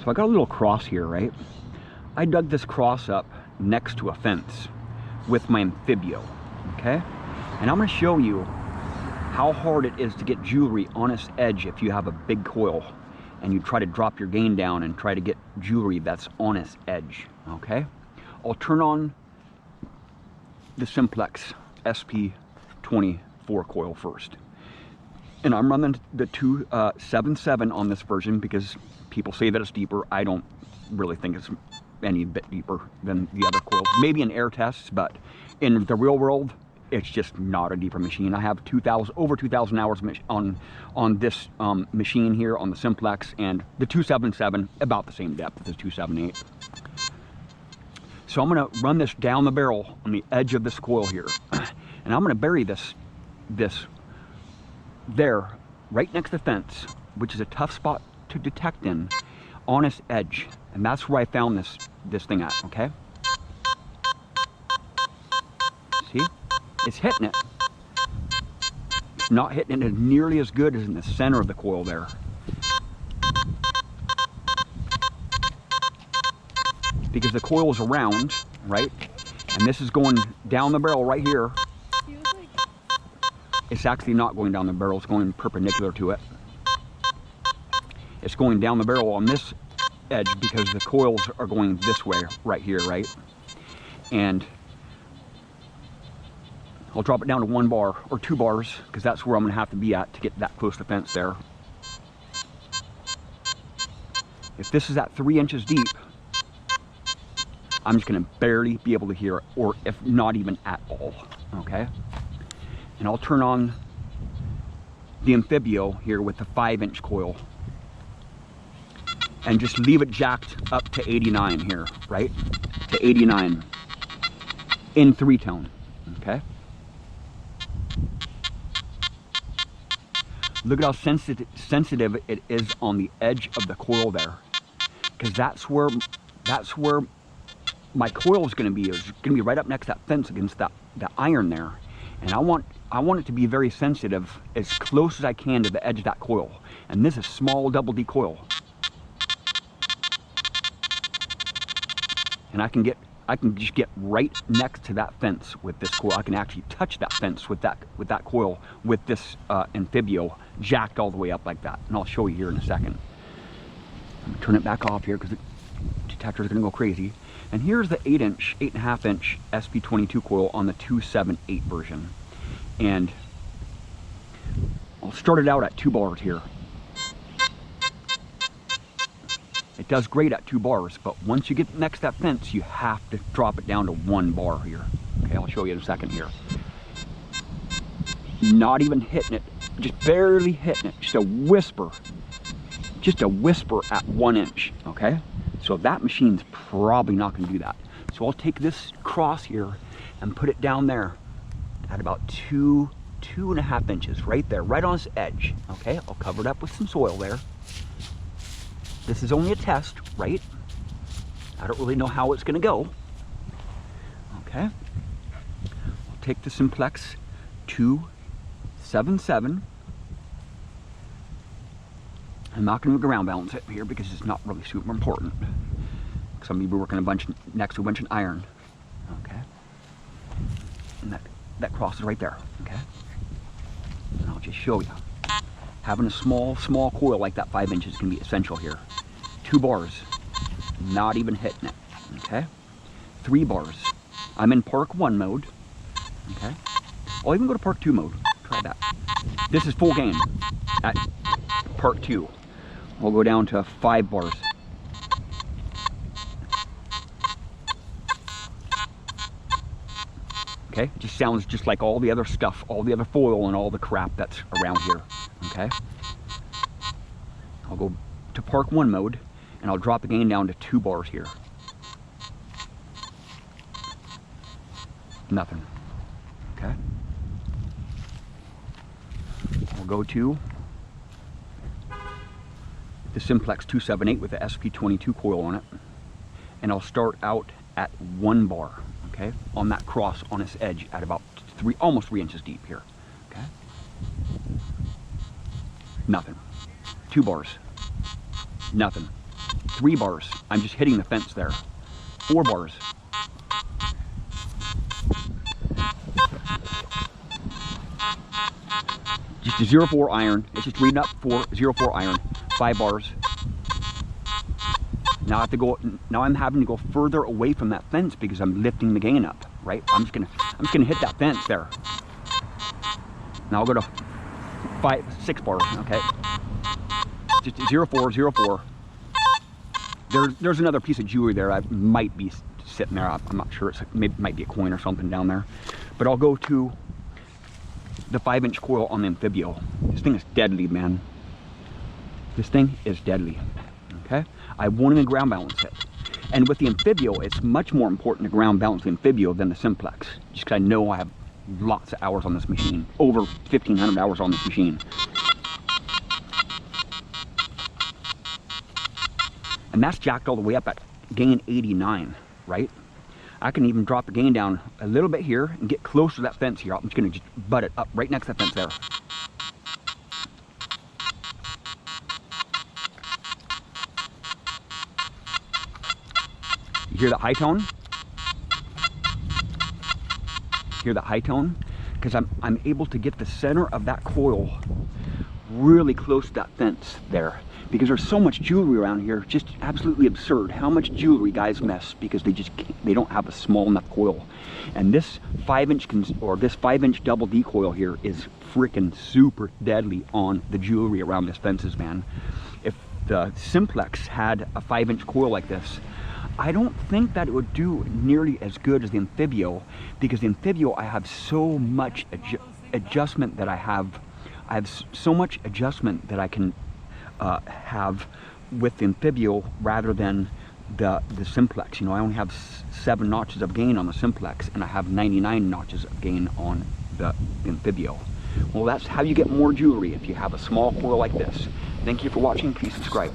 So I got a little cross here, right? I dug this cross up next to a fence with my Anfibio, okay? And I'm gonna show you how hard it is to get jewelry on its edge if you have a big coil and you try to drop your gain down and try to get jewelry that's on its edge, okay? I'll turn on the Simplex SP24 coil first. And I'm running the 277 on this version because people say that it's deeper. I don't really think it's any bit deeper than the other coils. Maybe in air tests, but in the real world, it's just not a deeper machine. I have over 2,000 hours on this machine here on the Simplex, and the 277 about the same depth as the 278. So I'm going to run this down the barrel on the edge of this coil here, and I'm going to bury this there, right next to the fence, which is a tough spot to detect in, on its edge, and that's where I found this thing at. Okay, see, it's hitting it. It's not hitting it nearly as good as in the center of the coil there. Because the coil is around, right? And this is going down the barrel right here. It's actually not going down the barrel, it's going perpendicular to it. It's going down the barrel on this edge because the coils are going this way right here, right? And I'll drop it down to 1 bar or 2 bars because that's where I'm gonna have to be at to get that close to the fence there. If this is at 3 inches deep, I'm just gonna barely be able to hear it, or if not even at all, okay? And I'll turn on the Anfibio here with the 5-inch coil and just leave it jacked up to 89 here, right? To 89 in 3-tone, okay? Look at how sensitive it is on the edge of the coil there, because that's where my coil is going to be. It's going to be right up next to that fence against that iron there, and I want it to be very sensitive, as close as I can to the edge of that coil. And this is small double D coil, and I can just get right next to that fence with this coil. I can actually touch that fence with that coil with this Anfibio jacked all the way up like that. And I'll show you here in a second. I'm gonna turn it back off here because the detector is gonna go crazy. And here's the 8.5 inch SP22 coil on the 278 version. And I'll start it out at 2 bars here. It does great at 2 bars, but once you get next to that fence, you have to drop it down to 1 bar here. Okay, I'll show you in a second here. Not even hitting it, just barely hitting it, just a whisper at 1 inch, okay? So that machine's probably not gonna do that. So I'll take this cross here and put it down there at about 2.5 inches, right there, right on its edge, okay? I'll cover it up with some soil there. This is only a test, right? I don't really know how it's gonna go. Okay. I'll take the Simplex 277. I'm not gonna ground balance it here because it's not really super important. Some people working next to a bunch of iron. Okay. And that cross is right there, okay? And I'll just show you. Having a small coil like that 5 inches can be essential here. 2 bars, not even hitting it, okay? 3 bars. I'm in Park 1 mode, okay? I'll even go to Park 2 mode, try that. This is full gain at Park 2. We'll go down to 5 bars. Okay, it just sounds just like all the other stuff, all the other foil and all the crap that's around here, okay? I'll go to Park 1 mode, and I'll drop the gain down to 2 bars here. Nothing, okay? I'll go to the Simplex 278 with the SP22 coil on it, and I'll start out at 1 bar, okay, on that cross on its edge at about almost 3 inches deep here, okay? Nothing. 2 bars. Nothing. 3 bars. I'm just hitting the fence there. 4 bars. Just a 0-4 iron. It's just reading up 0-4 iron. 5 bars. Now I have to go. Now I'm having to go further away from that fence because I'm lifting the gain up. Right? I'm just gonna hit that fence there. Now I'll go to 6 bars. Okay. Just 0-4, 0-4. There's another piece of jewelry there. I might be sitting there. I'm not sure. It might be a coin or something down there. But I'll go to the 5-inch coil on the Anfibio. This thing is deadly, man. This thing is deadly. Okay? I won't even ground balance it. And with the Anfibio, it's much more important to ground balance the Anfibio than the Simplex. Just because I know I have lots of hours on this machine. Over 1,500 hours on this machine. And that's jacked all the way up at gain 89, right? I can even drop the gain down a little bit here and get close to that fence here. I'm just going to just butt it up right next to that fence there. You hear that high tone? Hear that high tone? Because I'm able to get the center of that coil really close to that fence there. Because there's so much jewelry around here, just absolutely absurd how much jewelry guys mess because they don't have a small enough coil. And this 5-inch double D coil here is freaking super deadly on the jewelry around this fences, man. If the Simplex had a 5-inch coil like this, I don't think that it would do nearly as good as the Anfibio, because the Anfibio I have so much adjustment that I have so much adjustment that I can have with the Anfibio rather than the Simplex. You know, I only have 7 notches of gain on the Simplex, and I have 99 notches of gain on the Anfibio. Well, that's how you get more jewelry if you have a small coil like this. Thank you for watching. Please subscribe.